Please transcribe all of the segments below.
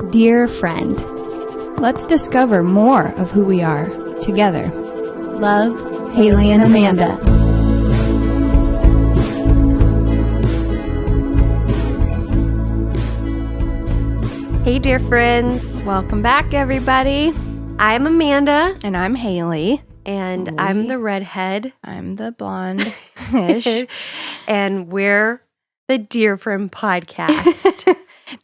Dear friend, let's discover more of who we are together. Love, Haley and Amanda. Hey, dear friends. Welcome back, everybody. I'm Amanda. And I'm Haley. And I'm the redhead. I'm the blonde-ish. And we're the Dear Friend podcast.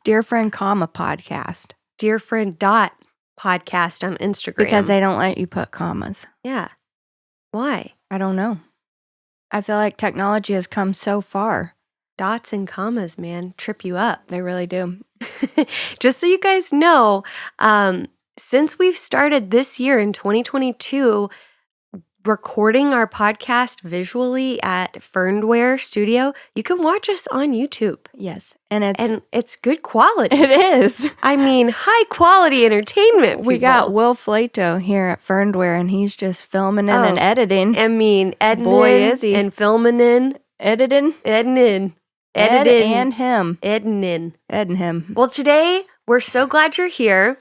Dear Friend, podcast. Dear Friend podcast on Instagram. Because they don't let you put commas. Yeah. Why? I don't know. I feel like technology has come so far. Dots and commas, man, trip you up. They really do. Just so you guys know, since we've started this year in 2022, recording our podcast visually at Fernware Studio, you can watch us on YouTube. Yes. And it's good quality. It is. I mean, high quality entertainment. We got Will Flato here at Fernware, and he's just filming in and editing. I mean, editing. Boy, is he. And filming in. Editing. Editing. Ed and him. Editing. Ed and him. Well, today, we're so glad you're here.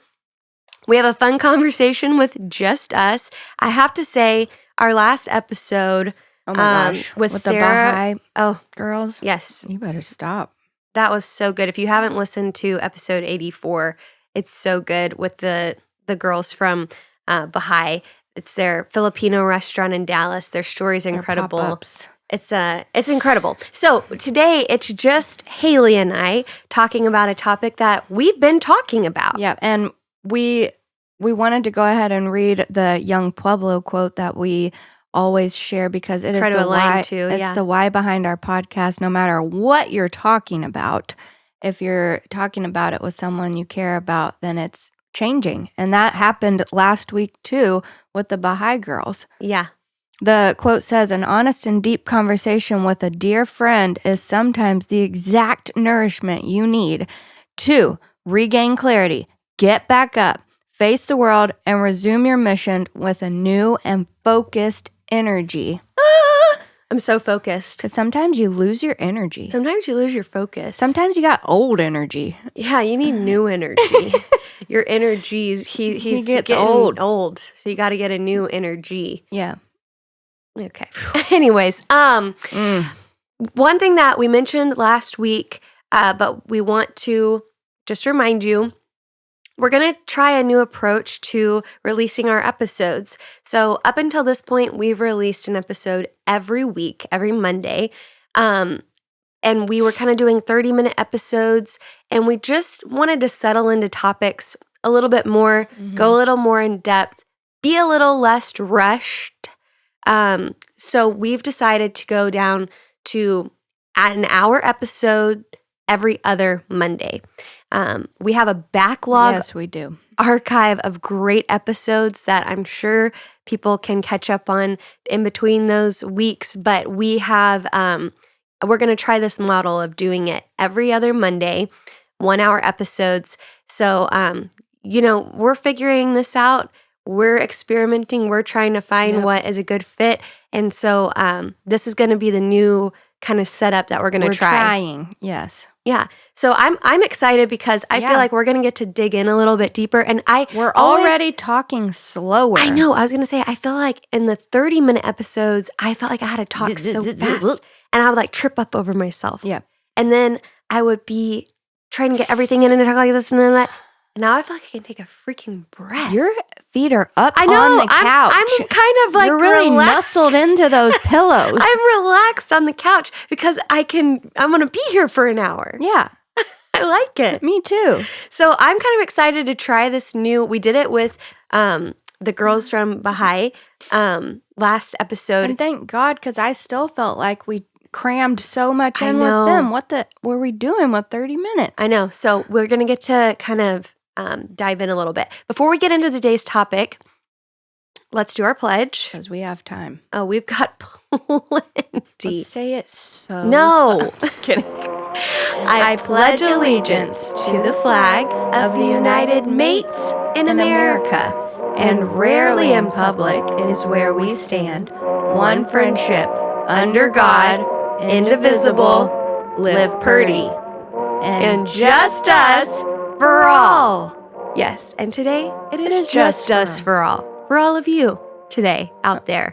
We have a fun conversation with just us. I have to say, our last episode with Sarah, the Baha'i girls. Yes. You better stop. That was so good. If you haven't listened to episode 84, it's so good with the girls from Baha'i. It's their Filipino restaurant in Dallas. Their story's incredible. Pop-ups. It's incredible. So today it's just Haley and I talking about a topic that we've been talking about. Yeah, and we wanted to go ahead and read the Young Pueblo quote that we always share because it is the why. It's the why behind our podcast. No matter what you're talking about, if you're talking about it with someone you care about, then it's changing, and that happened last week too with the Baha'i girls. Yeah. The quote says, "An honest and deep conversation with a dear friend is sometimes the exact nourishment you need to regain clarity, get back up, face the world, and resume your mission with a new and focused energy." I'm so focused. Because sometimes you lose your energy. Sometimes you lose your focus. Sometimes you got old energy. Yeah, you need new energy. Your energies, he gets old. So you got to get a new energy. Yeah. Okay. Anyways, one thing that we mentioned last week, but we want to just remind you, we're going to try a new approach to releasing our episodes. So up until this point, we've released an episode every week, every Monday. And we were kind of doing 30-minute episodes, and we just wanted to settle into topics a little bit more, go a little more in depth, be a little less rushed. So we've decided to go down to an hour episode every other Monday. We have a backlog. Yes, we do. Archive of great episodes that I'm sure people can catch up on in between those weeks. But we have, we're going to try this model of doing it every other Monday, 1 hour episodes. So, we're figuring this out. We're experimenting. We're trying to find what is a good fit. And so this is going to be the new kind of setup that we're going to try. We're trying, yes. Yeah. So I'm excited because I feel like we're going to get to dig in a little bit deeper. And we're already talking slower. I know. I was going to say, I feel like in the 30-minute episodes, I felt like I had to talk so fast. And I would like trip up over myself. Yeah. And then I would be trying to get everything in and talk like this and then that. Now I feel like I can take a freaking breath. Your feet are up on the couch. I'm kind of like You're really nestled into those pillows. I'm relaxed on the couch because I'm going to be here for an hour. Yeah. I like it. Me too. So I'm kind of excited to try this new. We did it with the girls from Baha'i last episode. And thank God, because I still felt like we crammed so much in with them. What were we doing with 30 minutes? I know. So we're going to get to kind of dive in a little bit. Before we get into today's topic, let's do our pledge. Because we have time. Oh, we've got plenty. Let's say it so. No. Just kidding. I pledge allegiance to the flag of the United Mates in America, and rarely in public is where we stand. One friendship, under God, indivisible, live purty. And just us, for all. Yes, and today it is just us for all. For all of you today out there.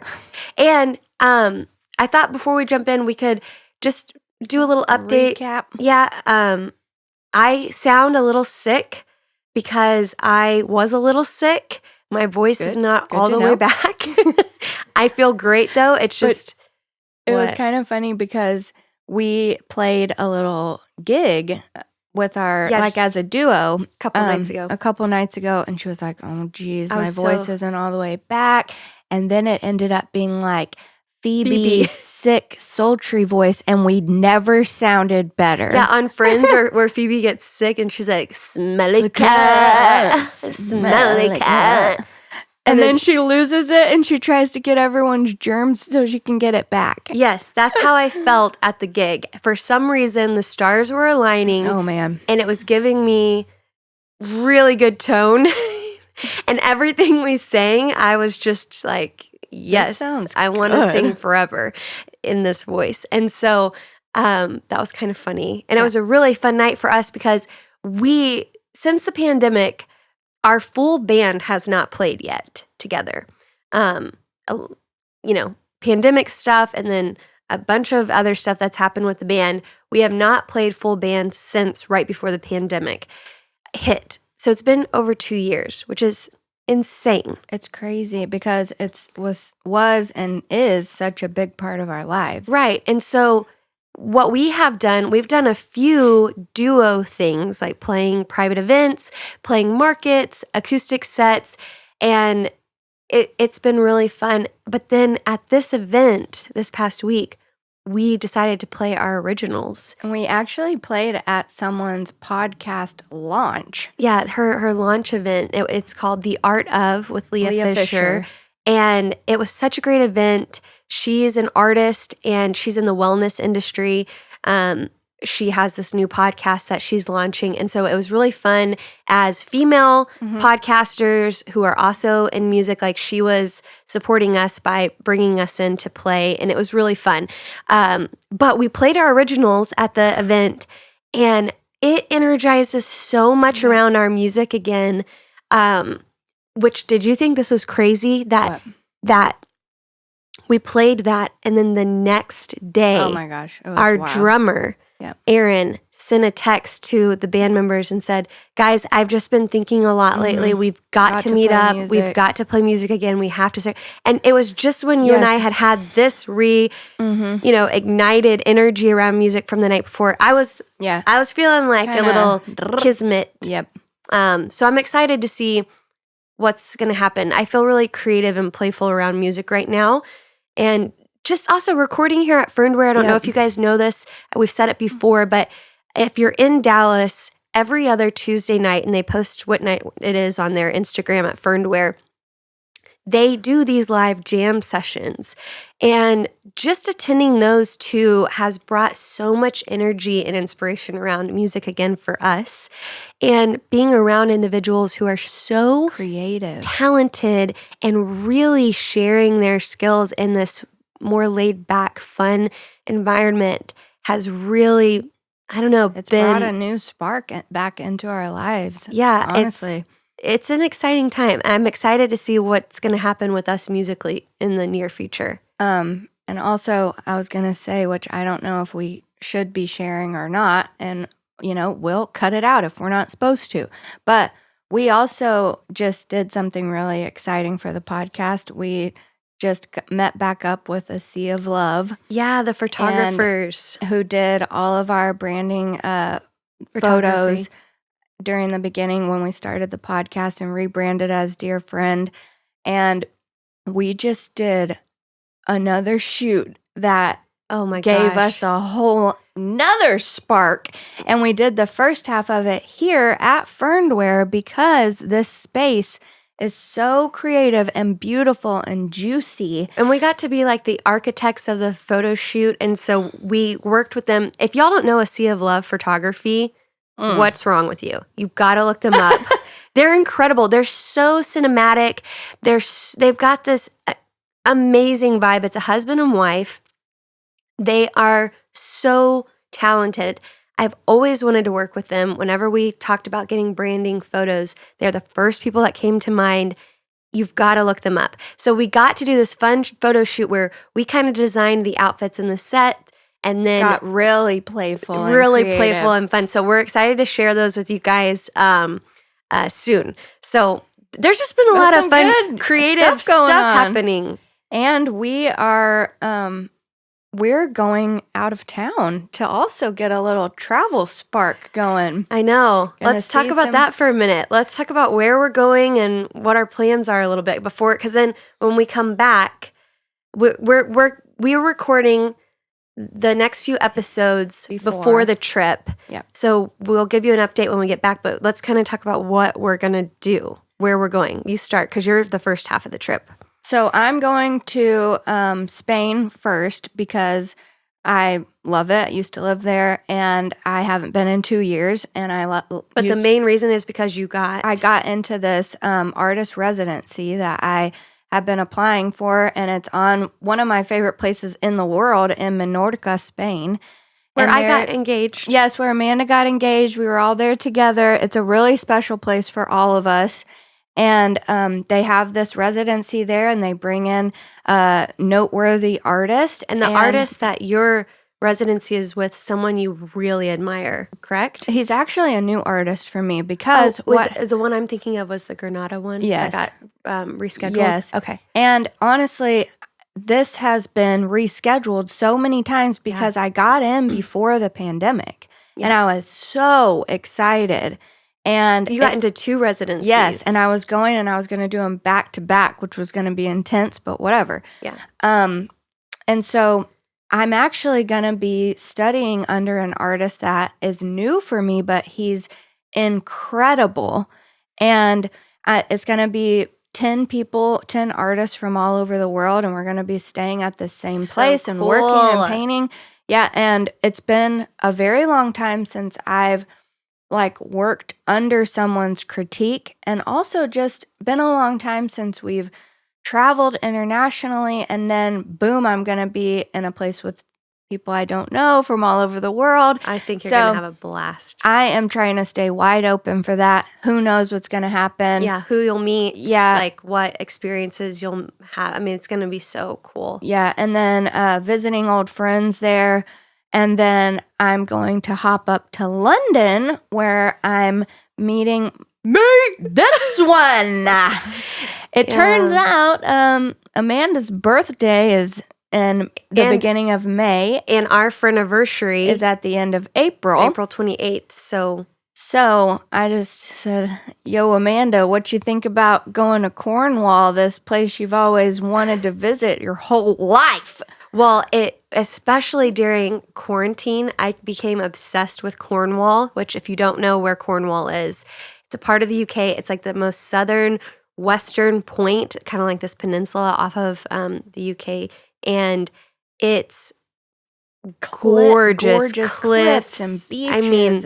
And I thought before we jump in, we could just do a little update. Recap. Yeah, I sound a little sick because I was a little sick. My voice is not all the way back. I feel great, though. It's just... It was kind of funny because we played a little gig with our, as a duo. A couple nights ago. And she was like, oh, geez, my voice isn't all the way back. And then it ended up being like Phoebe's sick, sultry voice. And we never sounded better. Yeah, on Friends where Phoebe gets sick and she's like, smelly cat, smelly cat. And then she loses it and she tries to get everyone's germs so she can get it back. Yes, that's how I felt at the gig. For some reason, the stars were aligning. Oh, man. And it was giving me really good tone. And everything we sang, I was just like, yes, I want to sing forever in this voice. And so that was kind of funny. And it was a really fun night for us because since the pandemic, our full band has not played yet together. Pandemic stuff and then a bunch of other stuff that's happened with the band. We have not played full band since right before the pandemic hit. So it's been over 2 years, which is insane. It's crazy because it was and is such a big part of our lives. Right. And so what we have done, we've done a few duo things like playing private events, playing markets, acoustic sets, and it's been really fun. But then at this event this past week, we decided to play our originals. And we actually played at someone's podcast launch. Yeah, her launch event. It's called The Art Of with Leah Fisher. And it was such a great event. She's an artist and she's in the wellness industry. She has this new podcast that she's launching. And so it was really fun as female podcasters who are also in music. Like she was supporting us by bringing us in to play. And it was really fun. But we played our originals at the event and it energized us so much around our music again. Which, did you think this was crazy that we played that and then the next day, oh my gosh, it was our wild. drummer, Aaron, sent a text to the band members and said, guys, I've just been thinking a lot lately. We've got to meet up. Music. We've got to play music again. We have to start. And it was just when you and I had this ignited energy around music from the night before. I was feeling like a little kismet. Yep. So I'm excited to see what's going to happen. I feel really creative and playful around music right now. And just also recording here at Fernware. I don't know if you guys know this. We've said it before, but if you're in Dallas every other Tuesday night, and they post what night it is on their Instagram at Fernware, they do these live jam sessions. And just attending those two has brought so much energy and inspiration around music again for us. And being around individuals who are so creative, talented, and really sharing their skills in this more laid back, fun environment has really, it's brought a new spark back into our lives. Yeah, honestly. It's an exciting time. I'm excited to see what's going to happen with us musically in the near future. And also, I was going to say, which I don't know if we should be sharing or not, and, we'll cut it out if we're not supposed to. But we also just did something really exciting for the podcast. We just met back up with a Sea of Love. Yeah, the photographers. Who did all of our branding photos during the beginning when we started the podcast and rebranded as Dear Friend. And we just did another shoot that gave us a whole nother spark. And we did the first half of it here at Fernware because this space is so creative and beautiful and juicy. And we got to be like the architects of the photo shoot. And so we worked with them. If y'all don't know a Sea of Love photography, what's wrong with you? You've got to look them up. They're incredible. They're so cinematic. They've got this amazing vibe. It's a husband and wife. They are so talented. I've always wanted to work with them. Whenever we talked about getting branding photos, they're the first people that came to mind. You've got to look them up. So we got to do this fun photo shoot where we kind of designed the outfits in the set and then got really playful and fun. So we're excited to share those with you guys soon. So there's just been a lot of fun, creative stuff happening. And we are we're going out of town to also get a little travel spark going. I know. Let's talk about that for a minute. Let's talk about where we're going and what our plans are a little bit before, because then when we come back, we're recording the next few episodes before the trip. Yep. So we'll give you an update when we get back, but let's kind of talk about what we're going to do, where we're going. You start, because you're the first half of the trip. So I'm going to Spain first because I love it. I used to live there, and I haven't been in 2 years. And But the main reason is because I got into this artist residency that I have been applying for, and it's on one of my favorite places in the world in Menorca, Spain. Where I got engaged. Yes, where Amanda got engaged. We were all there together. It's a really special place for all of us. And they have this residency there, and they bring in noteworthy artists. And the artist that your residency is with, someone you really admire, correct? He's actually a new artist for me because the one I'm thinking of was the Granada one. Yes, that got rescheduled. Yes, okay. And honestly, this has been rescheduled so many times because I got in before the pandemic, and I was so excited. And you got into 2 residencies. Yes, and I was going to do them back to back, which was going to be intense, but whatever. Yeah. And so I'm actually going to be studying under an artist that is new for me, but he's incredible. And it's going to be 10 artists from all over the world, and we're going to be staying at the same place and working and painting. Yeah, and it's been a very long time since I've worked under someone's critique, and also just been a long time since we've traveled internationally, and then boom, I'm going to be in a place with people I don't know from all over the world. I think you're going to have a blast. I am trying to stay wide open for that. Who knows what's going to happen? Yeah, who you'll meet. Yeah. What experiences you'll have. I mean, it's going to be so cool. Yeah, and then visiting old friends there. And then I'm going to hop up to London, where I'm meeting this one. It turns out Amanda's birthday is in the beginning of May. And our friendiversary is at the end of April. April 28th. So I just said, yo, Amanda, what you think about going to Cornwall, this place you've always wanted to visit your whole life? Well, especially during quarantine, I became obsessed with Cornwall, which if you don't know where Cornwall is, it's a part of the UK. It's like the most southern western point, kind of like this peninsula off of the UK. And it's gorgeous cliffs and beaches.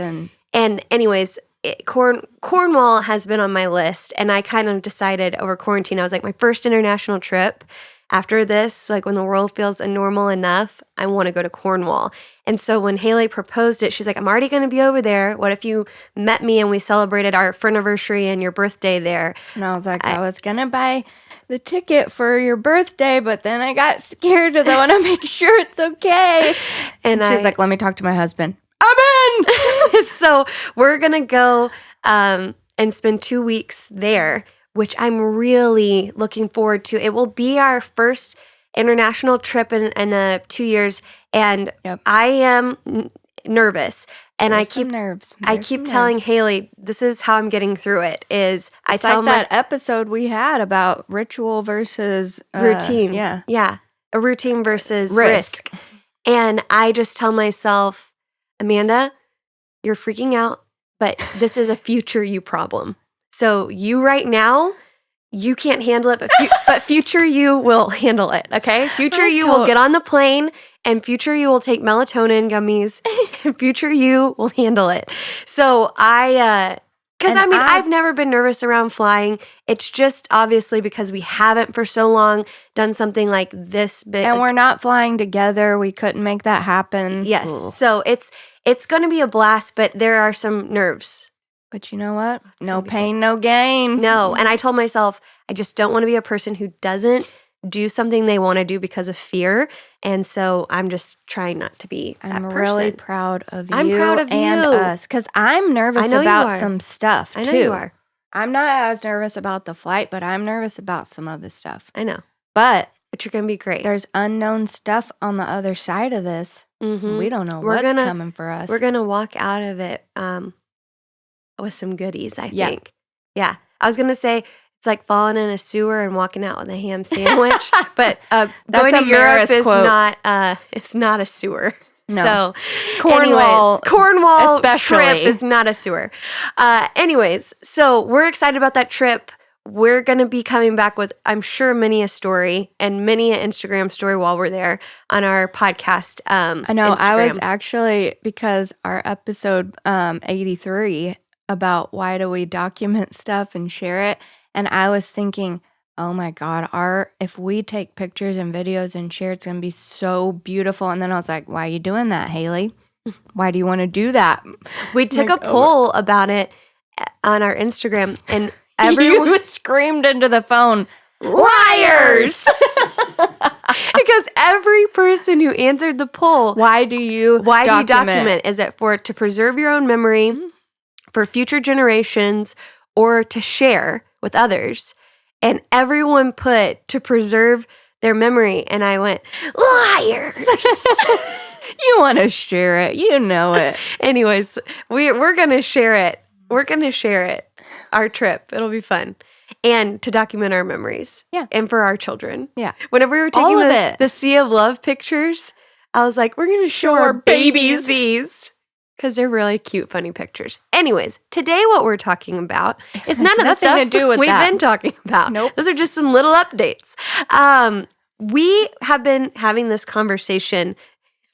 And anyways, Cornwall has been on my list, and I kind of decided over quarantine, I was like, my first international trip. After this, when the world feels normal enough, I want to go to Cornwall. And so when Haley proposed it, she's like, I'm already going to be over there. What if you met me and we celebrated our friendiversary and your birthday there? And I was like, I was going to buy the ticket for your birthday, but then I got scared because I want to make sure it's okay. And she's like, let me talk to my husband. I'm in! So we're going to go and spend 2 weeks there, which I'm really looking forward to. It will be our first international trip in 2 years, and I am nervous. And I keep telling Haley, this is how I'm getting through it. It's like that episode we had about ritual versus routine. Yeah, a routine versus risk. And I just tell myself, Amanda, you're freaking out, but this is a future you problem. So you right now, you can't handle it, but future you will handle it, okay? Future you will get on the plane, and future you will take melatonin gummies, and future you will handle it. So I Because I've never been nervous around flying. It's just obviously because we haven't for so long done something like this big. And we're not flying together. We couldn't make that happen. Yes. Ooh. So it's going to be a blast, but there are some nerves. But you know what? No pain, no gain. No. And I told myself, I just don't want to be a person who doesn't do something they want to do because of fear. And so I'm just trying not to be that person. I'm really proud of you I'm proud of and you. us. Because I'm nervous about some stuff, too. I know you are. I'm not as nervous about the flight, but I'm nervous about some other stuff. I know. But you're going to be great. There's unknown stuff on the other side of this. Mm-hmm. We don't know what's coming for us. We're going to walk out of it with some goodies, I think. Yeah. I was going to say, it's like falling in a sewer and walking out with a ham sandwich. But going to Europe is it's not a sewer. No. So Cornwall trip is not a sewer. Anyways, so we're excited about that trip. We're going to be coming back with, I'm sure, many a story and many an Instagram story while we're there on our podcast. I know. Instagram. I was actually, because our episode 83 about why do we document stuff and share it, and I was thinking, oh my God, if we take pictures and videos and share, it's going to be so beautiful. And then I was like, why are you doing that, Haley? Why do you want to do that? We took a poll about it on our Instagram, and everyone you screamed into the phone, liars! Because every person who answered the poll, why do you document? Is it to preserve your own memory, for future generations, or to share with others? And everyone put to preserve their memory, and I went, liars! You want to share it. You know it. Anyways, we're going to share it. We're going to share it, our trip. It'll be fun. And to document our memories. Yeah. And for our children. Yeah. Whenever we were taking the Sea of Love pictures, I was like, we're going to show our babies these. Because they're really cute, funny pictures. Anyways, today what we're talking about is none of the stuff to do with we've that. been talking about. Nope. Those are just some little updates. We have been having this conversation.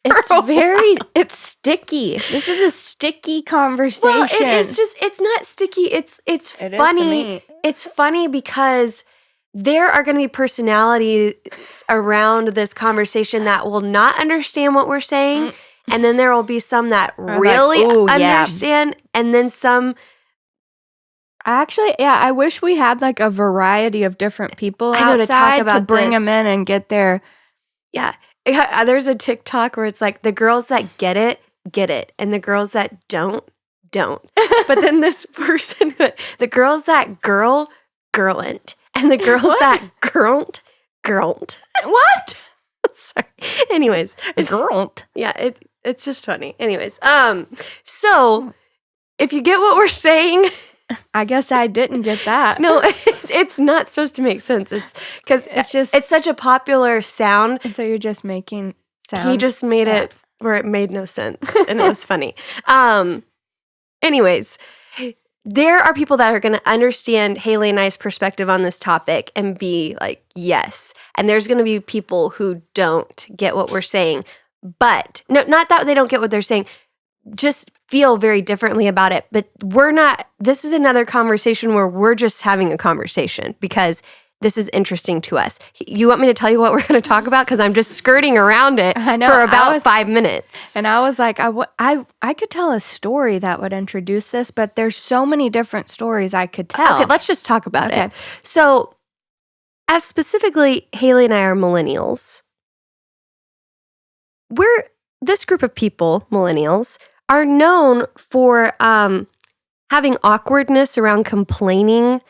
It's sticky. This is a sticky conversation. Well, it's not sticky. It's funny. It's funny because there are going to be personalities around this conversation that will not understand what we're saying. And then there will be some that really understand, and then some. Actually, I wish we had like a variety of different people outside to bring them in and get their. Yeah, there's a TikTok where it's like the girls that get it, and the girls that don't. But then this person, the girls that girln't, and the girls that girln't. What? Sorry. Anyways, girln't. Yeah, it's just funny. Anyways, so if you get what we're saying, I guess I didn't get that. No, it's not supposed to make sense. It's because it's such a popular sound. And so you're just making sound. He just made it where it made no sense, and it was funny. Anyways, there are people that are going to understand Haley and I's perspective on this topic and be like, yes. And there's going to be people who don't get what we're saying. But, no, not that they don't get what they're saying, just feel very differently about it. But this is another conversation where we're just having a conversation because this is interesting to us. You want me to tell you what we're going to talk about? Because I'm just skirting around it for about 5 minutes. And I was like, I could tell a story that would introduce this, but there's so many different stories I could tell. Okay, let's just talk about it. So, as specifically, Haley and I are millennials. This group of people, millennials, are known for having awkwardness around complaining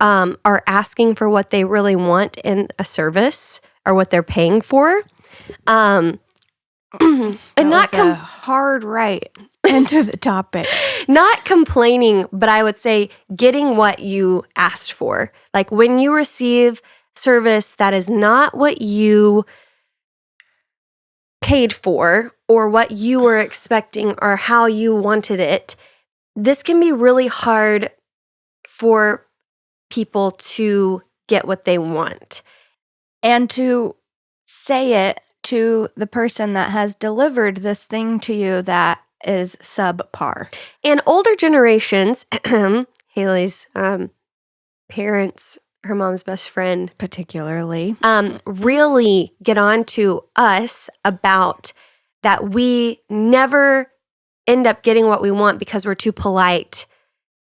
or asking for what they really want in a service or what they're paying for. And not a hard right into the topic. Not complaining, but I would say getting what you asked for. Like when you receive service that is not what you paid for or what you were expecting or how you wanted it, this can be really hard for people to get what they want. And to say it to the person that has delivered this thing to you that is subpar. And older generations, Haley's parents, her mom's best friend, particularly, really get on to us about that we never end up getting what we want because we're too polite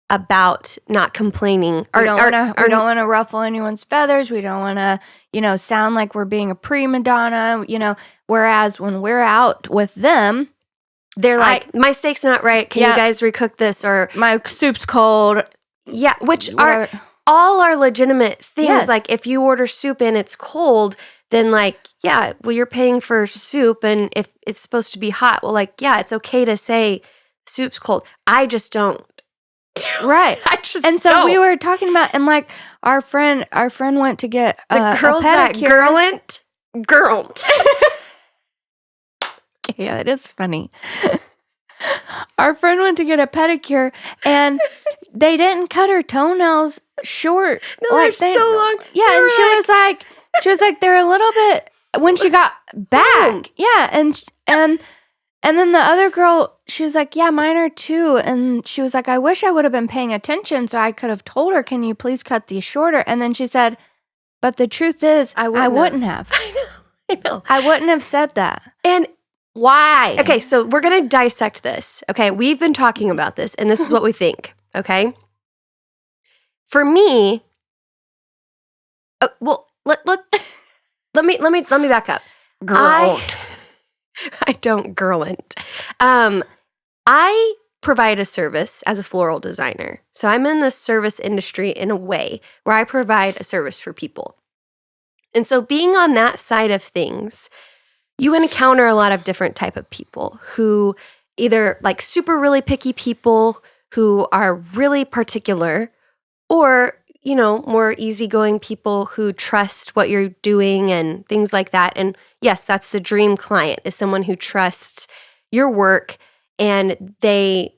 about not complaining. We don't want to ruffle anyone's feathers. We don't want to, sound like we're being a prima donna, whereas when we're out with them, they're like, my steak's not right. Can you guys recook this? Or my soup's cold. Yeah, which are all are legitimate things. Yes. Like if you order soup and it's cold, then you're paying for soup, and if it's supposed to be hot, it's okay to say soup's cold. I just don't. Right. We were talking about, and our friend went to get the girls a pedicure. That girled. Yeah, it is funny. Our friend went to get a pedicure, and they didn't cut her toenails short. No, they're so long. Yeah, and she was like, they're a little bit when she got back. Boom. Yeah, and then the other girl, she was like, yeah, mine are too. And she was like, I wish I would have been paying attention so I could have told her, can you please cut these shorter? And then she said, but the truth is, I wouldn't have. I know. I wouldn't have said that. And why? Okay, so we're going to dissect this. Okay, we've been talking about this, and this is what we think. Okay? For me, let me back up. I don't girlant. I provide a service as a floral designer. So I'm in the service industry in a way where I provide a service for people. And so being on that side of things, you encounter a lot of different type of people who either super really picky people who are really particular, or more easygoing people who trust what you're doing and things like that. And yes, that's the dream client, is someone who trusts your work and they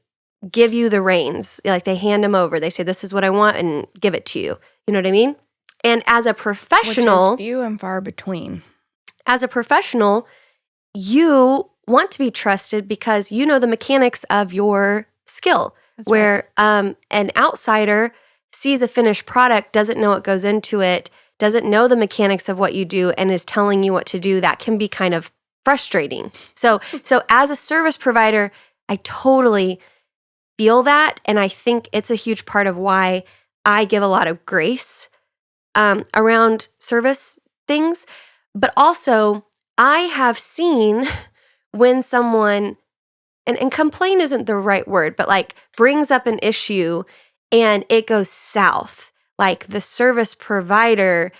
give you the reins. They hand them over. They say, this is what I want, and give it to you. You know what I mean? And as a professional, which is few and far between. As a professional, you want to be trusted because you know the mechanics of your skill. That's where right. An outsider sees a finished product, doesn't know what goes into it, doesn't know the mechanics of what you do, and is telling you what to do, that can be kind of frustrating. So as a service provider, I totally feel that, and I think it's a huge part of why I give a lot of grace around service things. But also, I have seen when someone, and complain isn't the right word, but brings up an issue and it goes south. The service provider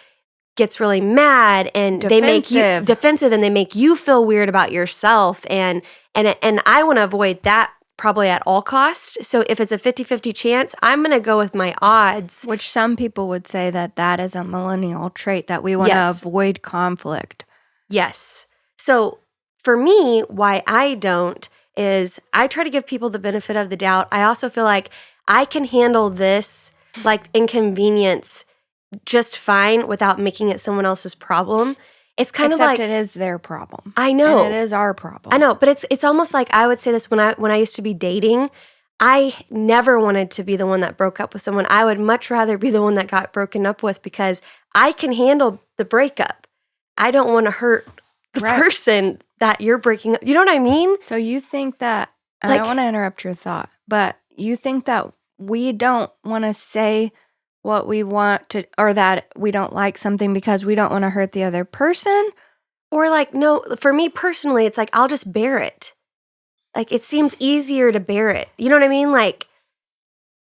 gets really mad and they make you defensive, and they make you feel weird about yourself. And I want to avoid that probably at all costs. So if it's a 50-50 chance, I'm going to go with my odds. Which some people would say that is a millennial trait, that we want to avoid conflict. Yes. So for me, why I don't is I try to give people the benefit of the doubt. I also feel like I can handle this inconvenience just fine without making it someone else's problem. It's kind of Except it is their problem. I know. And it is our problem. I know, but it's almost like I would say this when I used to be dating. I never wanted to be the one that broke up with someone. I would much rather be the one that got broken up with, because I can handle the breakup. I don't want to hurt the person that you're breaking up. You know what I mean? So you think that, I don't want to interrupt your thought, but you think that we don't want to say what we want to, or that we don't like something because we don't want to hurt the other person? Or no, for me personally, it's I'll just bear it. It seems easier to bear it. You know what I mean?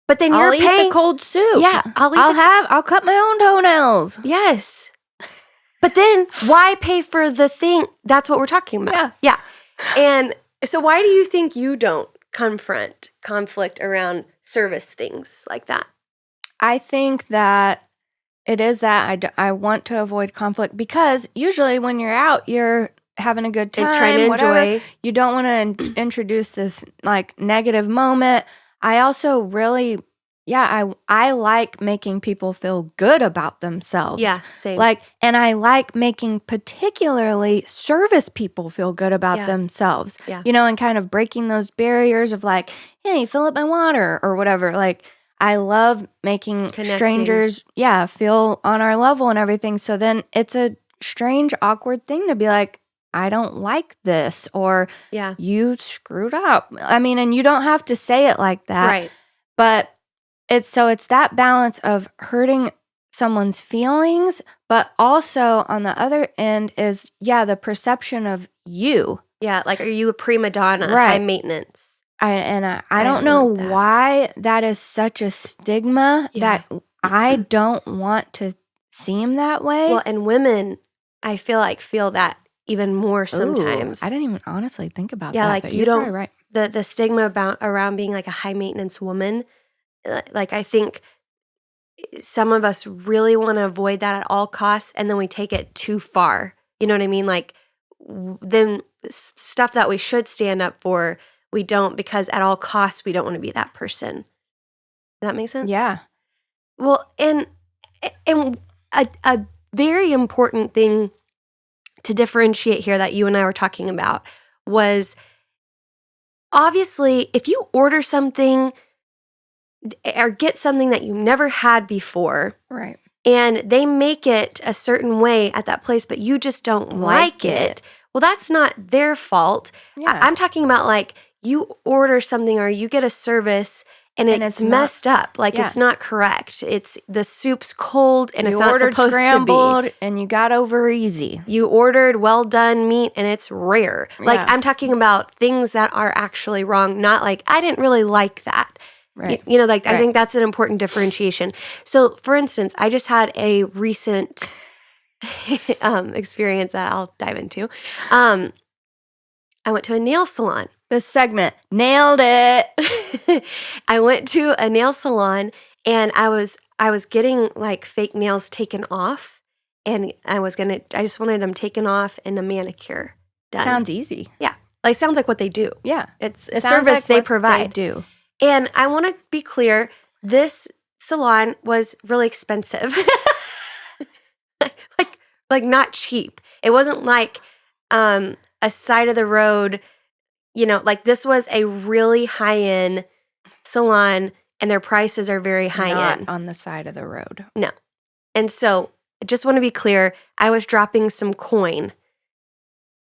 But then I'll eat the cold soup. Yeah, I'll cut my own toenails. Yes. But then why pay for the thing? That's what we're talking about. Yeah. And so why do you think you don't confront conflict around service things like that? I think that it is that I want to avoid conflict, because usually when you're out, you're having a good time, and trying to enjoy. You don't want to introduce this negative moment. I also really, I like making people feel good about themselves. Yeah, same. Like, and I like making particularly service people feel good about themselves. Yeah. And kind of breaking those barriers of like, hey, fill up my water or whatever. Like, I love making strangers, feel on our level and everything. So then it's a strange, awkward thing to be like, I don't like this, or you screwed up. I mean, and you don't have to say it like that. Right. But it's that balance of hurting someone's feelings, but also on the other end is, the perception of you. Yeah, like, are you a prima donna, high maintenance? I don't know why that is such a stigma that I don't want to seem that way. Well, and women, I feel that even more sometimes. Ooh, I didn't even honestly think about that. Yeah, like, but you don't, right. the stigma around being like a high maintenance woman, like, I think some of us really want to avoid that at all costs, and then we take it too far. You know what I mean? Like, then stuff that we should stand up for, we don't, because at all costs, we don't want to be that person. Does that make sense? Yeah. Well, and a very important thing to differentiate here that you and I were talking about was, obviously, if you order something or get something that you never had before, right, and they make it a certain way at that place, but you just don't like it, well, that's not their fault. Yeah. I'm talking about, like, you order something or you get a service and it's messed up. Like, it's not correct. It's the soup's cold and it's not supposed to be. You ordered scrambled and you got over easy. You ordered well done meat and it's rare. Like, I'm talking about things that are actually wrong, not like, I didn't really like that. Right. I think that's an important differentiation. So, for instance, I just had a recent experience that I'll dive into. I went to a nail salon. This segment, nailed it. I went to a nail salon and I was getting like fake nails taken off, and I just wanted them taken off and a manicure done. Sounds easy. Yeah. Like, sounds like what they do. Yeah. It's a service they provide. They do. And I want to be clear, this salon was really expensive. like not cheap. It wasn't like a side of the road, like, this was a really high-end salon, and their prices are very high-end. Not on the side of the road. No. And so I just want to be clear, I was dropping some coin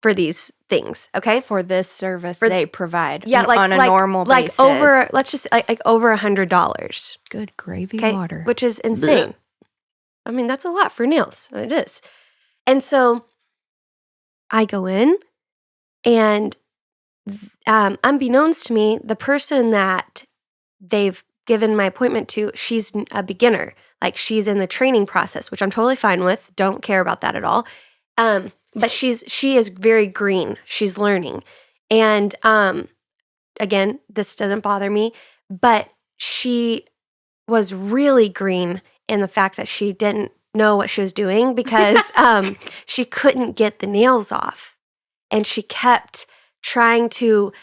for these things, okay? For this service they provide. Yeah, on a normal basis. Let's just like over $100. Good gravy water. Which is insane. Blech. I mean, that's a lot for nails. It is. And so I go in, and unbeknownst to me, the person that they've given my appointment to, she's a beginner. Like, she's in the training process, which I'm totally fine with. Don't care about that at all. But she is very green. She's learning. And again, this doesn't bother me, but she was really green in the fact that she didn't know what she was doing, because she couldn't get the nails off. And she kept trying to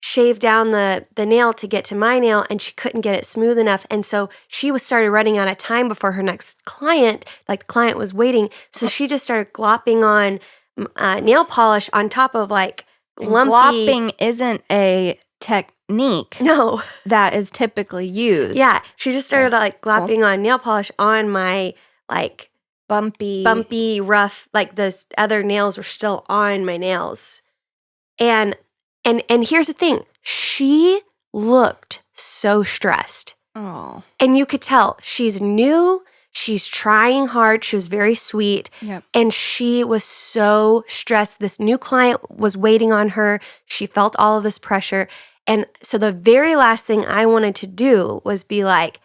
shave down the nail to get to my nail, and she couldn't get it smooth enough. And so she started running out of time before her next client. Like, the client was waiting. So she just started glopping on nail polish on top of, like, lumpy. Glopping isn't a technique. No. That is typically used. Yeah. She just started like glopping on nail polish on my, like, bumpy, rough, like, the other nails were still on my nails. And here's the thing. She looked so stressed. Oh. And you could tell she's new. She's trying hard. She was very sweet. Yep. And she was so stressed. This new client was waiting on her. She felt all of this pressure. And so the very last thing I wanted to do was be like,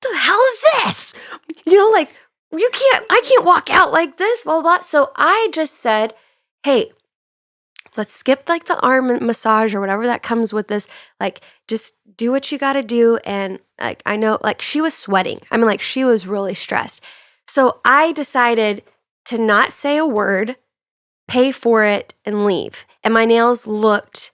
what the hell is this? Like, I can't walk out like this, blah, blah, blah. So I just said, hey, let's skip, like, the arm massage or whatever that comes with this. Like, just do what you got to do. And, like, I know, like, she was sweating. I mean, like, she was really stressed. So I decided to not say a word, pay for it, and leave. And my nails looked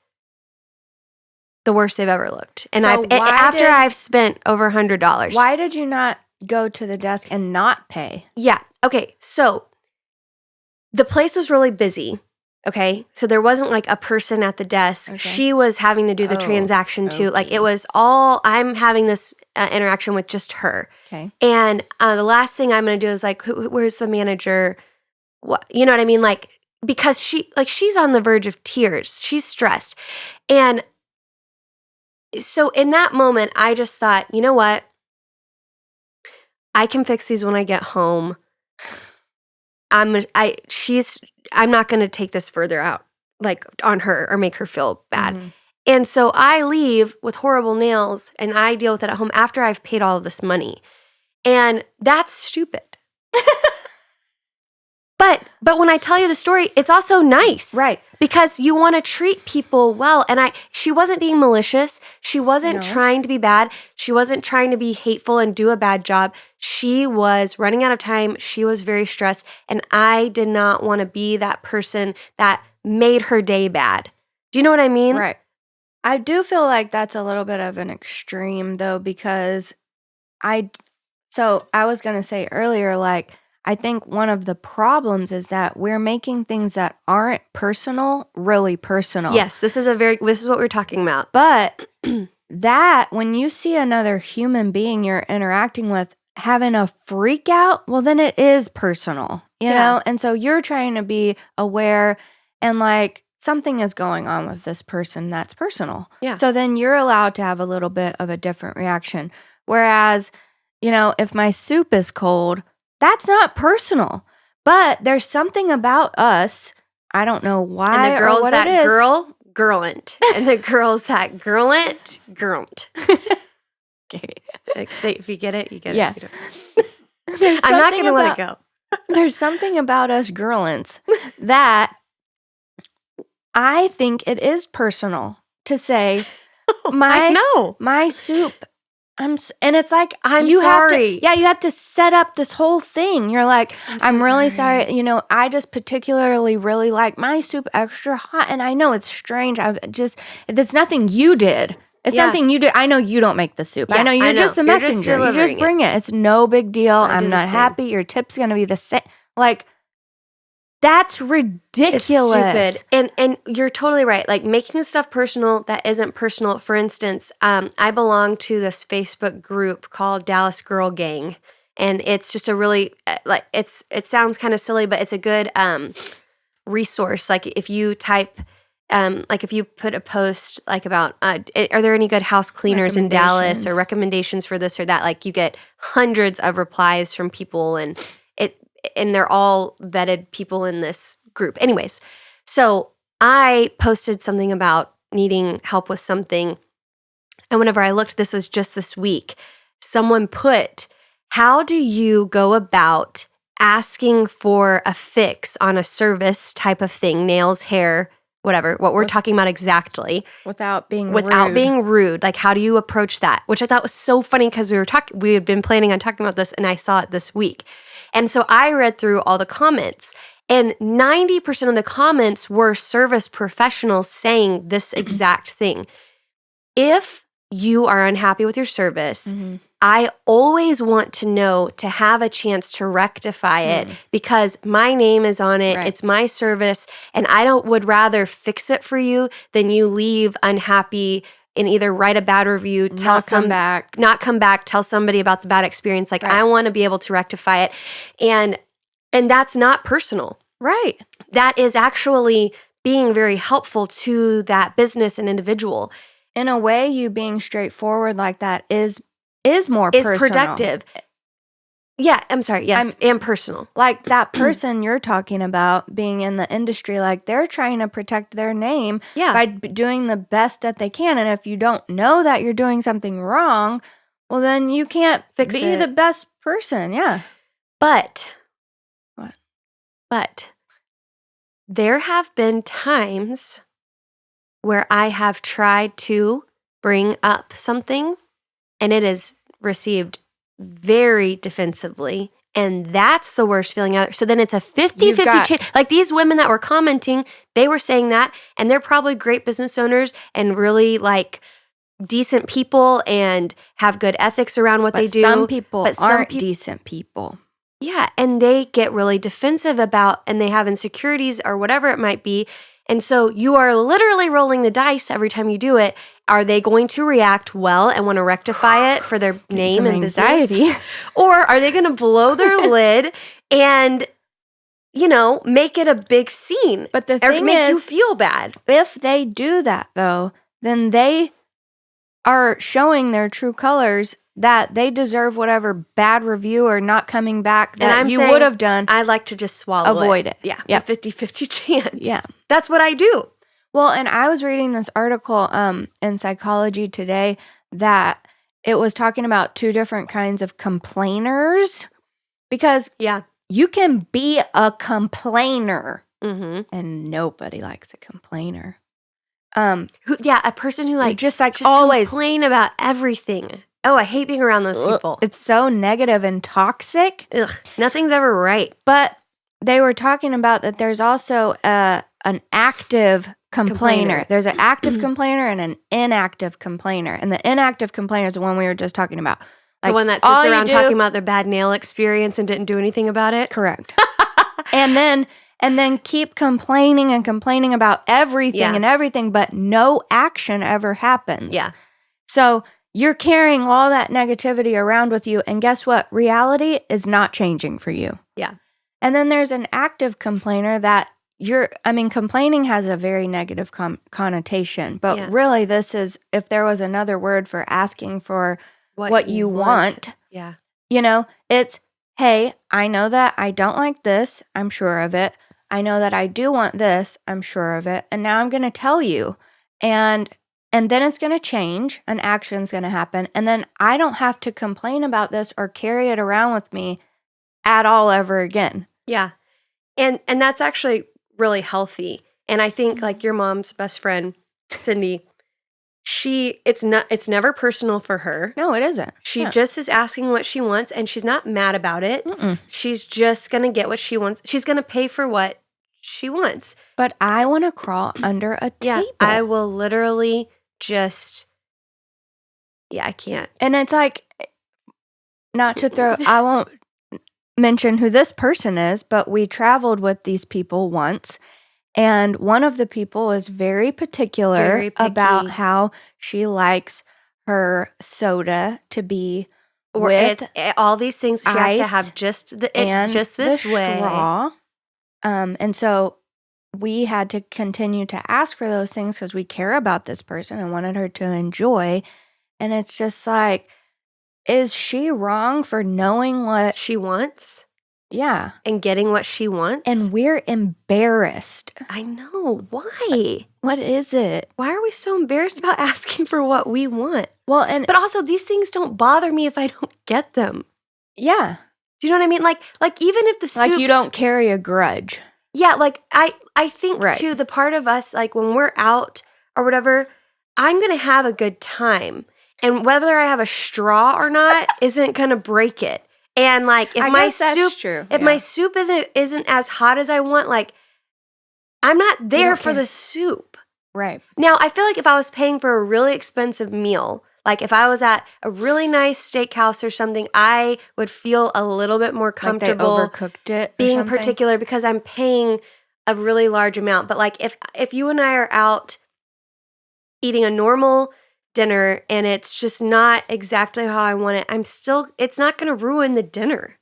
the worst they've ever looked. And So I've spent over $100. Why did you not go to the desk and not pay? Yeah. Okay. So the place was really busy. Okay. So there wasn't like a person at the desk. Okay. She was having to do the transaction too. Okay. Like it was all, I'm having this interaction with just her. Okay. And the last thing I'm going to do is like, where's the manager? What, you know what I mean? Like, because she's on the verge of tears. She's stressed. And so in that moment, I just thought, you know what? I can fix these when I get home. I'm not going to take this further out, like on her or make her feel bad. Mm-hmm. And so I leave with horrible nails and I deal with it at home after I've paid all of this money. And that's stupid. But when I tell you the story, it's also nice. Right. Because you want to treat people well. And she wasn't being malicious. She wasn't trying to be bad. She wasn't trying to be hateful and do a bad job. She was running out of time. She was very stressed. And I did not want to be that person that made her day bad. Do you know what I mean? Right. I do feel like that's a little bit of an extreme though, because I was going to say earlier, like, I think one of the problems is that we're making things that aren't personal really personal. Yes, this is what we're talking about. But that when you see another human being you're interacting with having a freak out, well, then it is personal, you know? And so you're trying to be aware and like something is going on with this person that's personal. Yeah. So then you're allowed to have a little bit of a different reaction. Whereas, you know, if my soup is cold, that's not personal, but there's something about us. I don't know why. And the girls or what that it is. girlent, and the girls that girlent. Okay, if you get it, you get yeah. it. I'm not going to let it go. There's something about us girlents that I think it is personal to say my soup. And it's like you sorry. You have to set up this whole thing. You're like, I'm really sorry. You know, I just particularly really like my soup extra hot, and I know it's strange. It's nothing you did. It's something you did. I know you don't make the soup. I know you're just a messenger. You just bring it. It's no big deal. I'm not happy. Your tip's gonna be the same. Like. That's ridiculous. It's stupid. And you're totally right. Like making stuff personal that isn't personal. For instance, I belong to this Facebook group called Dallas Girl Gang. And it's just a really, it sounds kind of silly, but it's a good resource. Like if you type, if you put a post like about, are there any good house cleaners in Dallas or recommendations for this or that? Like you get hundreds of replies from people and they're all vetted people in this group. Anyways, so I posted something about needing help with something. And whenever I looked, this was just this week, someone put, how do you go about asking for a fix on a service type of thing, nails, hair, whatever, what we're talking about exactly. Without being rude. Like, how do you approach that? Which I thought was so funny because we had been planning on talking about this and I saw it this week. And so I read through all the comments and 90% of the comments were service professionals saying this exact thing. If you are unhappy with your service, I always want to know to have a chance to rectify it because my name is on it. Right. It's my service, and I would rather fix it for you than you leave unhappy and either write a bad review, not come back, tell somebody about the bad experience. Like I want to be able to rectify it, and that's not personal. Right. That is actually being very helpful to that business and individual. In a way, you being straightforward like that is more personal. Is productive. Yeah, I'm sorry. Yes, and personal. Like that person you're talking about being in the industry, like they're trying to protect their name by doing the best that they can. And if you don't know that you're doing something wrong, well, then you can't be the best person. Yeah. But. What? But there have been times where I have tried to bring up something and it is received very defensively And that's the worst feeling out. So then it's a 50-50 chance. Like these women that were commenting, they were saying that, and they're probably great business owners and really like decent people and have good ethics around what they do. Some people aren't decent people. Yeah, and they get really defensive about, and they have insecurities or whatever it might be. And so you are literally rolling the dice every time you do it. Are they going to react well and want to rectify it for their name and business? Or are they going to blow their lid and, make it a big scene? But the thing make you feel bad. If they do that, though, then they are showing their true colors that they deserve whatever bad review or not coming back that you would have done. I'd like to just swallow avoid it. Yeah. A 50-50 chance. Yeah. That's what I do. Well, and I was reading this article in Psychology Today that it was talking about two different kinds of complainers because you can be a complainer and nobody likes a complainer. A person who just always complain about everything. Oh, I hate being around those people. It's so negative and toxic. Ugh, nothing's ever right. But they were talking about that there's also an active complainer. There's an active complainer and an inactive complainer. And the inactive complainer is the one we were just talking about. Like, the one that sits around talking about their bad nail experience and didn't do anything about it? Correct. and then keep complaining and complaining about everything and everything, but no action ever happens. Yeah. So you're carrying all that negativity around with you, and guess what? Reality is not changing for you. Yeah. And then there's an active complainer that complaining has a very negative connotation, but really this is, if there was another word for asking for what you want. Yeah. It's, hey, I know that I don't like this. I'm sure of it. I know that I do want this. I'm sure of it. And now I'm going to tell you. And then it's going to change. An action's going to happen. And then I don't have to complain about this or carry it around with me at all ever again. Yeah. And that's actually really healthy. And I think like your mom's best friend, Cindy, it's never personal for her. No, it isn't. She just is asking what she wants, and she's not mad about it. She's just going to get what she wants. She's going to pay for what she wants. But I want to crawl under a table. Yeah, I will literally just, I can't. And it's like, I won't mention who this person is, but we traveled with these people once. And one of the people is very particular about how she likes her soda to be with all these things. She has to have just this way. Straw. And so we had to continue to ask for those things because we care about this person and wanted her to enjoy. And it's just like, is she wrong for knowing what she wants? Yeah. And getting what she wants? And we're embarrassed. I know. Why? What is it? Why are we so embarrassed about asking for what we want? Well, but also these things don't bother me if I don't get them. Yeah. Do you know what I mean? Like even if the soup, like you don't carry a grudge. Yeah, like I think too, the part of us, like when we're out or whatever, I'm going to have a good time. And whether I have a straw or not isn't going to break it. And like if my soup isn't as hot as I want, like I'm not there for the soup. Right. Now, I feel like if I was paying for a really expensive meal, like if I was at a really nice steakhouse or something, I would feel a little bit more comfortable like they overcooked it being particular because I'm paying a really large amount. But like if you and I are out eating a normal dinner and it's just not exactly how I want it, it's not going to ruin the dinner.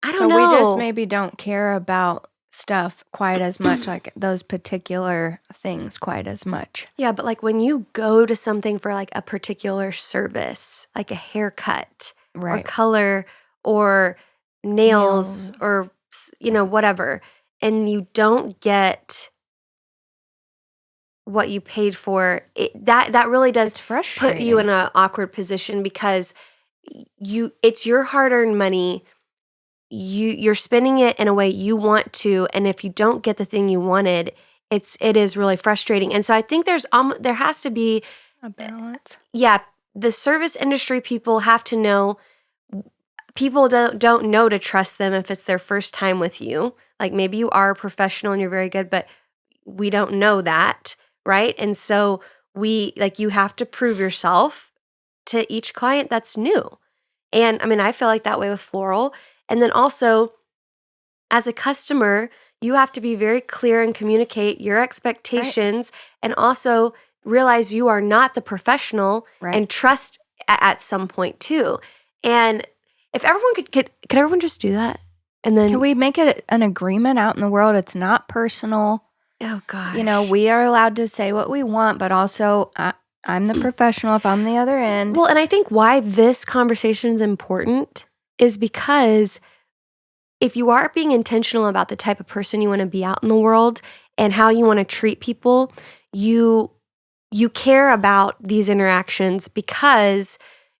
I don't know. So we just maybe don't care about stuff quite as much, like those particular things quite as much. Yeah, but like when you go to something for like a particular service, like a haircut or color or nails or, whatever, and you don't get what you paid for, that really does put you in an awkward position because it's your hard-earned money. You're spending it in a way you want to, and if you don't get the thing you wanted, it is really frustrating. And so I think there has to be a balance. Yeah, the service industry people have to know people don't know to trust them if it's their first time with you. Like maybe you are a professional and you're very good, but we don't know that, right? And so you have to prove yourself to each client that's new. And I mean, I feel like that way with Floral. And then also, as a customer, you have to be very clear and communicate your expectations, and also realize you are not the professional, and trust at some point too. And if everyone could everyone just do that? And then can we make it an agreement out in the world? It's not personal. Oh gosh. We are allowed to say what we want, but also I'm the professional if I'm the other end. Well, and I think why this conversation is important is because if you are being intentional about the type of person you want to be out in the world and how you want to treat people, you care about these interactions because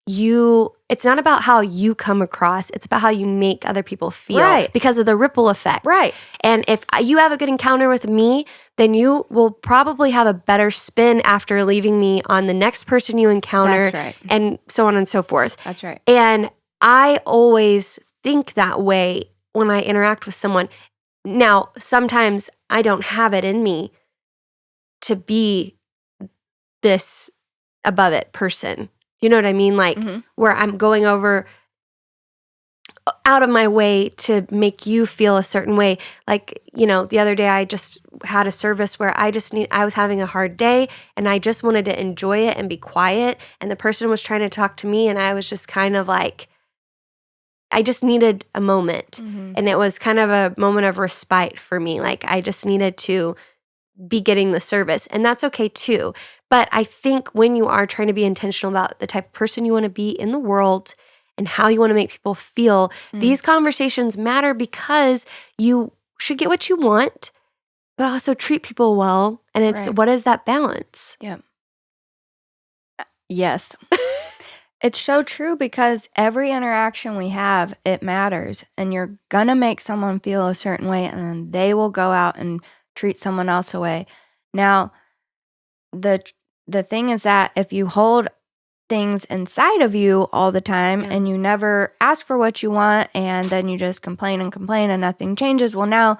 it's not about how you come across, it's about how you make other people feel because of the ripple effect. Right. And if you have a good encounter with me, then you will probably have a better spin after leaving me on the next person you encounter. That's right. And so on and so forth. That's right. And I always think that way when I interact with someone. Now, sometimes I don't have it in me to be this above it person. You know what I mean? Like where I'm going over out of my way to make you feel a certain way. Like, the other day I just had a service where I was having a hard day and I just wanted to enjoy it and be quiet. And the person was trying to talk to me and I was just kind of like, I just needed a moment. And it was kind of a moment of respite for me. Like I just needed to be getting the service, and that's okay too. But I think when you are trying to be intentional about the type of person you want to be in the world and how you want to make people feel, these conversations matter because you should get what you want, but also treat people well. And it's what is that balance? Yeah. Yes. It's so true because every interaction we have, it matters. And you're going to make someone feel a certain way, and then they will go out and treat someone else away. Now, the thing is that if you hold things inside of you all the time and you never ask for what you want and then you just complain and nothing changes, well, now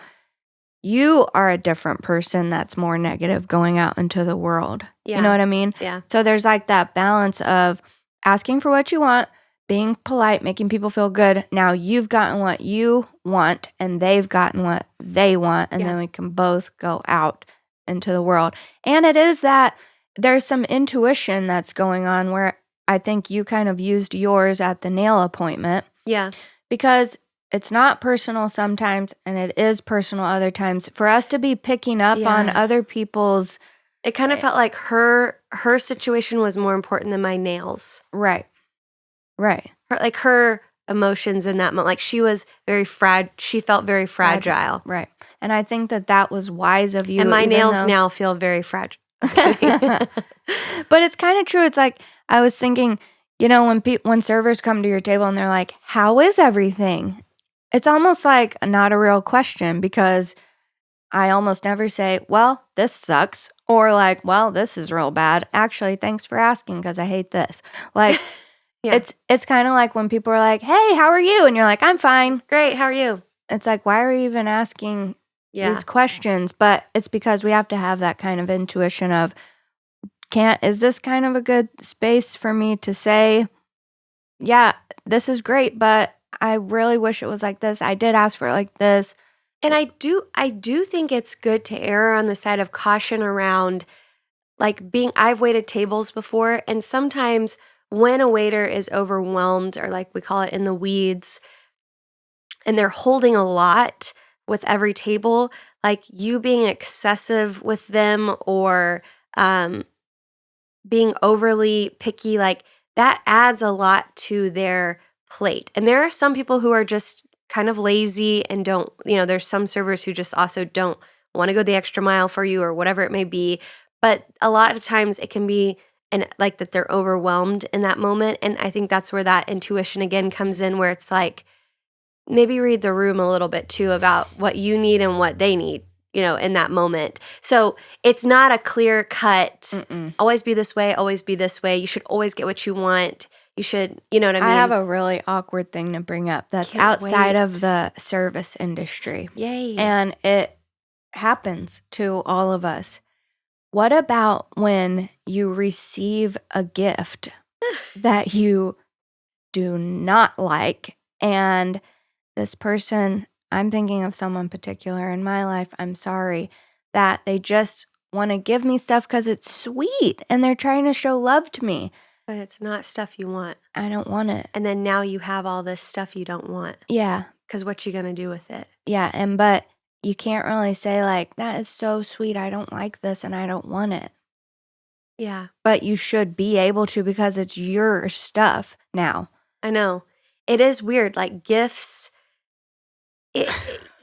you are a different person that's more negative going out into the world. You know what I mean? Yeah. So there's like that balance of asking for what you want, being polite, making people feel good. Now you've gotten what you want and they've gotten what they want, and then we can both go out into the world. And it is that there's some intuition that's going on where I think you kind of used yours at the nail appointment. Yeah. Because it's not personal sometimes and it is personal other times. For us to be picking up on other people's... It kind of felt like her situation was more important than my nails. Right. Her emotions in that moment. Like she was she felt very fragile. Right. And I think that was wise of you. And my nails now feel very fragile. But it's kind of true. It's like, I was thinking, when servers come to your table and they're like, how is everything? It's almost like not a real question, because I almost never say, well, this sucks. Or like, well, this is real bad. Actually, thanks for asking because I hate this. Like, it's kind of like when people are like, hey, how are you? And you're like, I'm fine. Great, how are you? It's like, why are you even asking these questions? But it's because we have to have that kind of intuition of, is this kind of a good space for me to say, yeah, this is great, but I really wish it was like this. I did ask for it like this. And I do think it's good to err on the side of caution around like I've waited tables before, and sometimes when a waiter is overwhelmed, or like we call it in the weeds, and they're holding a lot with every table, like you being excessive with them or being overly picky, like that adds a lot to their plate. And there are some people who are just kind of lazy and don't, there's some servers who just also don't want to go the extra mile for you or whatever it may be. But a lot of times it can be like that they're overwhelmed in that moment. And I think that's where that intuition again comes in, where it's like, maybe read the room a little bit too about what you need and what they need, in that moment. So it's not a clear cut, always be this way, always be this way. You should always get what you want. You should, you know what I mean? I have a really awkward thing to bring up that's outside of the service industry. Yay. And it happens to all of us. What about when you receive a gift that you do not like, and this person, I'm thinking of someone particular in my life, I'm sorry, that they just want to give me stuff because it's sweet and they're trying to show love to me. But it's not stuff you want. I don't want it. And then now you have all this stuff you don't want. Yeah. Because what you going to do with it? Yeah, but you can't really say like, that is so sweet, I don't like this and I don't want it. Yeah. But you should be able to because it's your stuff now. I know. It is weird. Like gifts,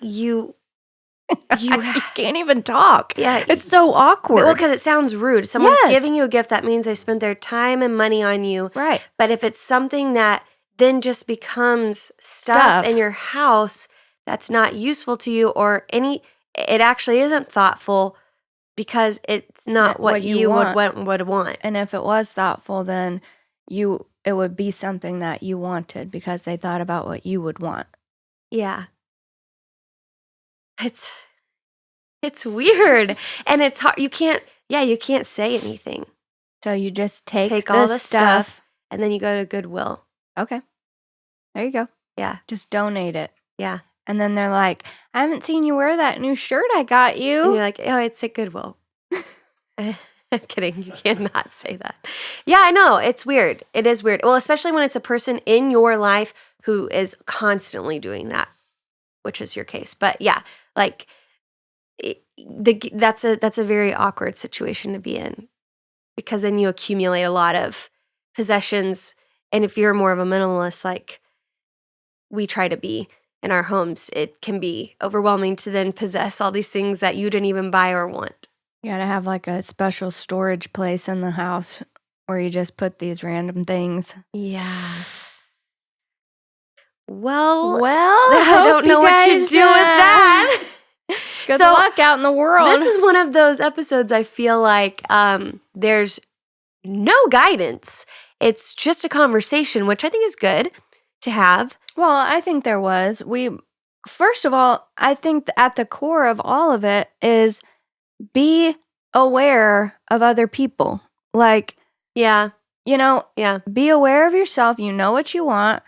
you can't even talk. Yeah. It's so awkward. Well, because it sounds rude. Someone's giving you a gift, that means they spent their time and money on you. Right. But if it's something that then just becomes stuff in your house that's not useful to you or it actually isn't thoughtful because it's not what you would want. And if it was thoughtful, then it would be something that you wanted because they thought about what you would want. Yeah. It's weird. And it's hard. You can't say anything. So you just take all the stuff and then you go to Goodwill. Okay. There you go. Yeah. Just donate it. Yeah. And then they're like, I haven't seen you wear that new shirt I got you. And you're like, oh, it's at Goodwill. I'm kidding. You cannot say that. Yeah, I know. It's weird. It is weird. Well, especially when it's a person in your life who is constantly doing that, which is your case. But yeah, like that's a very awkward situation to be in because then you accumulate a lot of possessions. And if you're more of a minimalist, like we try to be in our homes, it can be overwhelming to then possess all these things that you didn't even buy or want. You gotta have like a special storage place in the house where you just put these random things. Yeah. Well, I don't know what to do with that. Good luck out in the world. This is one of those episodes I feel like there's no guidance. It's just a conversation, which I think is good to have. Well, I think there was. First of all, I think at the core of all of it is be aware of other people. Like, yeah, be aware of yourself. You know what you want.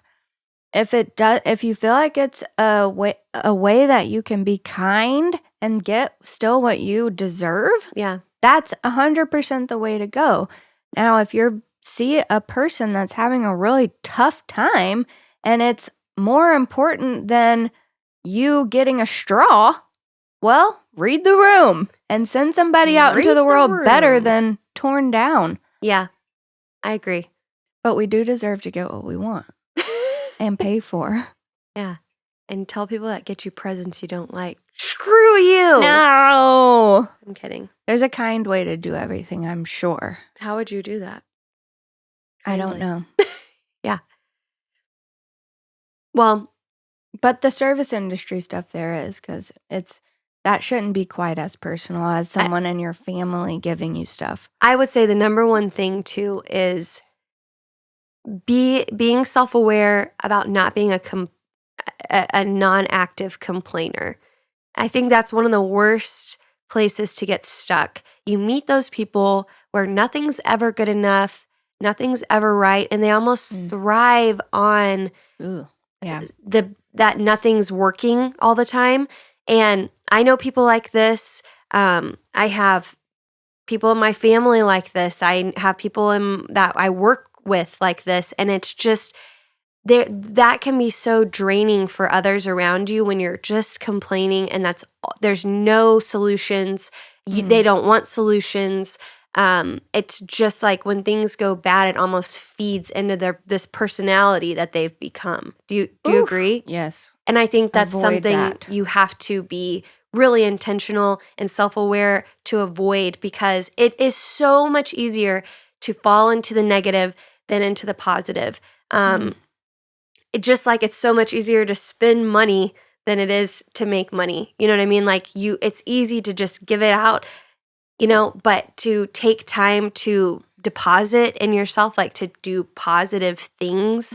If you feel like it's a way that you can be kind and get still what you deserve, that's 100% the way to go. Now, if you see a person that's having a really tough time and it's more important than you getting a straw, well, read the room and send somebody out into the world better than torn down. Yeah, I agree. But we do deserve to get what we want and pay for. Yeah. And tell people that get you presents you don't like. Screw you. No. I'm kidding. There's a kind way to do everything, I'm sure. How would you do that? I don't know. Yeah. Well, but the service industry stuff there is because that shouldn't be quite as personal as someone in your family giving you stuff. I would say the number one thing too is being self-aware about not being a non-active complainer. I think that's one of the worst places to get stuck. You meet those people where nothing's ever good enough, nothing's ever right, and they almost thrive on that nothing's working all the time. And I know people like this. I have people in my family like this. I have people that I work with like this, and it's just that can be so draining for others around you when you're just complaining and there's no solutions. They don't want solutions. It's just like when things go bad, it almost feeds into this personality that they've become. Do you agree? Yes. And I think that's something you have to be really intentional and self-aware to avoid, because it is so much easier to fall into the negative than into the positive. Just like it's so much easier to spend money than it is to make money. You know what I mean? Like it's easy to just give it out, but to take time to deposit in yourself, like to do positive things,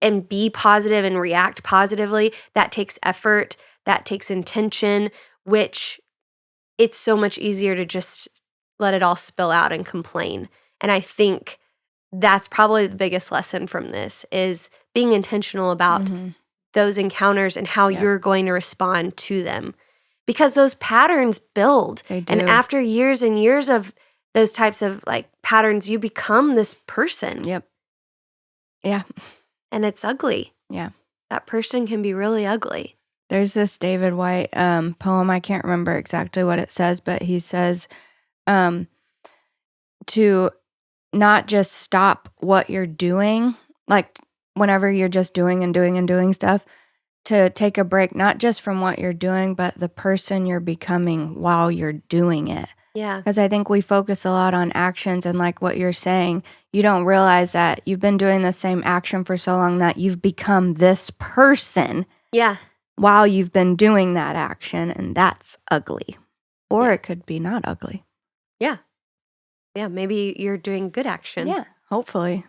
and be positive and react positively, that takes effort, that takes intention, which it's so much easier to just let it all spill out and complain. And I think that's probably the biggest lesson from this is being intentional about those encounters and how you're going to respond to them. Because those patterns build. They do. And after years and years of those types of like patterns, you become this person. Yep. Yeah. And it's ugly. Yeah. That person can be really ugly. There's this David White poem. I can't remember exactly what it says, but he says to not just stop what you're doing, like whenever you're just doing and doing and doing stuff, to take a break, not just from what you're doing, but the person you're becoming while you're doing it. Yeah. Because I think we focus a lot on actions, and like what you're saying, you don't realize that you've been doing the same action for so long that you've become this person. Yeah. While you've been doing that action, and that's ugly. Or it could be not ugly. Yeah. Yeah, maybe you're doing good action. Yeah, hopefully.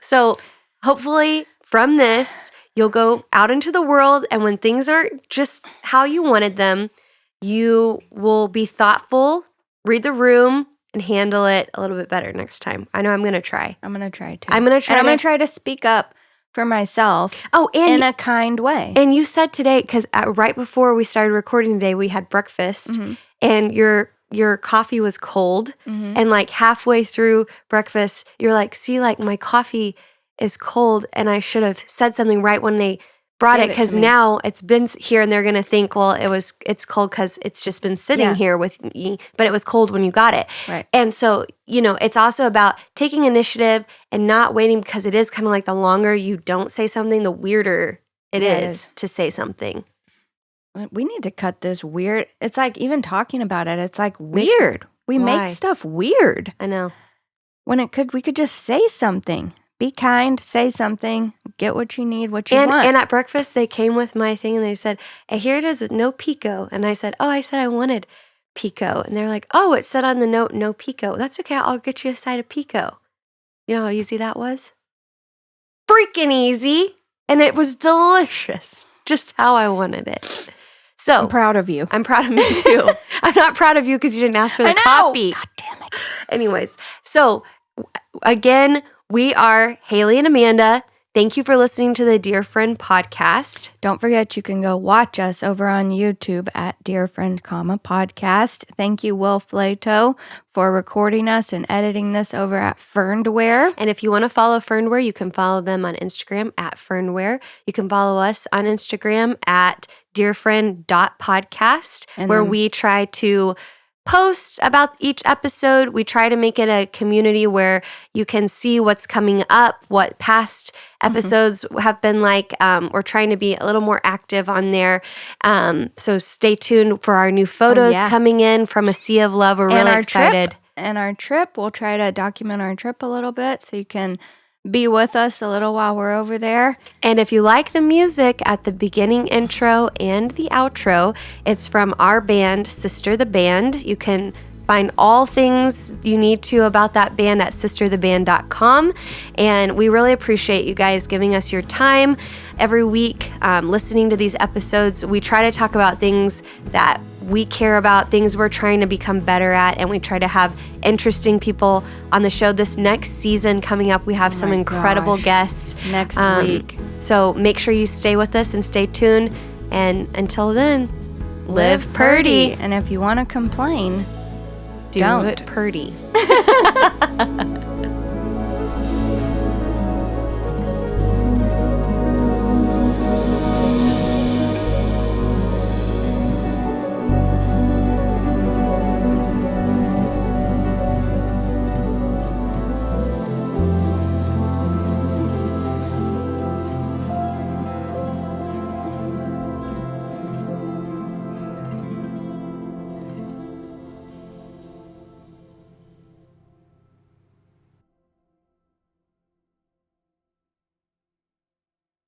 So hopefully from this, you'll go out into the world, and when things aren't just how you wanted them, you will be thoughtful, read the room, and handle it a little bit better next time. I know I'm going to try. I'm going to try too. I'm going to try. And I'm going to try to speak up for myself in a kind way. And you said today, because right before we started recording today, we had breakfast, and your coffee was cold, and like halfway through breakfast, you're like, see, like my coffee is cold, and I should have said something right when they brought it, because now it's been here, and they're going to think, well, it's cold because it's just been sitting here with me, but it was cold when you got it. Right. And so, it's also about taking initiative and not waiting, because it is kind of like the longer you don't say something, the weirder it is to say something. We need to cut this weird. It's like even talking about it, it's like weird. We make stuff weird. I know. When we could just say something. Be kind, say something, get what you need, what you want. And at breakfast, they came with my thing, and they said, hey, here it is with no pico. And I said, I wanted pico. And they're like, oh, it said on the note, no pico. That's okay, I'll get you a side of pico. You know how easy that was? Freaking easy. And it was delicious, just how I wanted it. So I'm proud of you. I'm proud of me too. I'm not proud of you because you didn't ask for the coffee. God damn it. Anyways, so again, we are Haley and Amanda. Thank you for listening to the Dear Friend podcast. Don't forget, you can go watch us over on YouTube at Dear Friend, Podcast. Thank you, Will Flato, for recording us and editing this over at Fernware. And if you want to follow Fernware, you can follow them on Instagram at Fernware. You can follow us on Instagram at dearfriend.podcast, where we try to post about each episode. We try to make it a community where you can see what's coming up, what past episodes have been like. We're trying to be a little more active on there. So stay tuned for our new photos coming in from A Sea of Love. We're really excited. And our trip, we'll try to document our trip a little bit so you can be with us a little while we're over there. And if you like the music at the beginning intro and the outro, it's from our band, Sister the Band. You can find all things you need to about that band at sistertheband.com. And we really appreciate you guys giving us your time every week, listening to these episodes. We try to talk about things that we care about, things we're trying to become better at, and we try to have interesting people on the show. This next season coming up, we have some incredible guests next week. So make sure you stay with us and stay tuned. And until then, live purdy. And if you want to complain, do don't. it purdy.